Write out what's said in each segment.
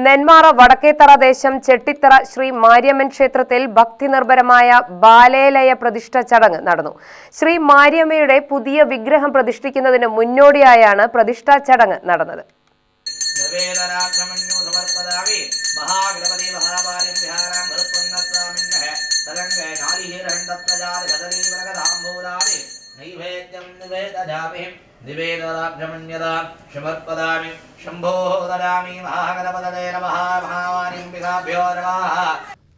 നെന്മാറ വടക്കേത്തറ ദേശം ചെട്ടിത്തറ ശ്രീ മാര്യമ്മൻ ക്ഷേത്രത്തിൽ ഭക്തിനിർഭരമായ ബാലേലയ പ്രതിഷ്ഠ ചടങ്ങ് നടന്നു. ശ്രീ മാര്യമ്മയുടെ പുതിയ വിഗ്രഹം പ്രതിഷ്ഠിക്കുന്നതിന് മുന്നോടിയായാണ് പ്രതിഷ്ഠാ ചടങ്ങ് നടന്നത്.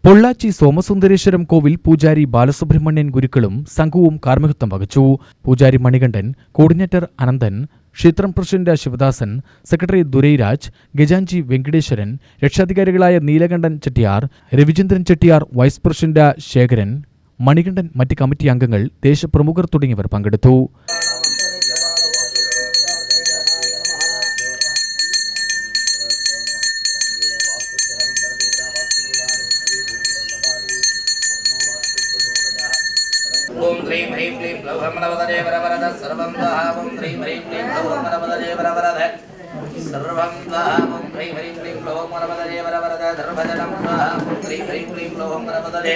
പൊള്ളാച്ചി സോമസുന്ദരേശ്വരം കോവിൽ പൂജാരി ബാലസുബ്രഹ്മണ്യൻ ഗുരുക്കളും സംഘവും കാർമ്മികത്വം വഹിച്ചു. പൂജാരി മണികണ്ഠൻ, കോർഡിനേറ്റർ അനന്തൻ, ക്ഷേത്രം പ്രസിഡന്റ് ശിവദാസൻ, സെക്രട്ടറി ദുരൈരാജ്, ഗജാൻജി വെങ്കടേശ്വരൻ, രക്ഷാധികാരികളായ നീലകണ്ഠൻ ചെട്ടിയാർ, രവിചന്ദ്രൻ ചെട്ടിയാർ, വൈസ് പ്രസിഡന്റ് ശേഖരൻ, മണികണ്ഠൻ, മറ്റ് കമ്മിറ്റി അംഗങ്ങൾ, ദേശപ്രമുഖർ തുടങ്ങിയവർ പങ്കെടുത്തു. ओम ह्रीं ह्रीं क्लीं ग्लौं नवदे वरवरद सर्वं वः ओम ह्रीं ह्रीं क्लीं ग्लौं नवदे वरवरद सर्वं वः ओम ह्रीं ह्रीं क्लीं ग्लौं नवदे वरवरद धर्मजनं वः ओम ह्रीं ह्रीं क्लीं ग्लौं नवदे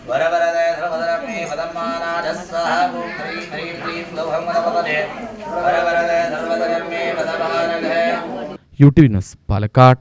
वरवरद धर्मजनं वदमानाजस्वः ओम ह्रीं ह्रीं क्लीं ग्लौं नवदे वरवरद धर्मजनं वदमानः. YouTube news Palakkad.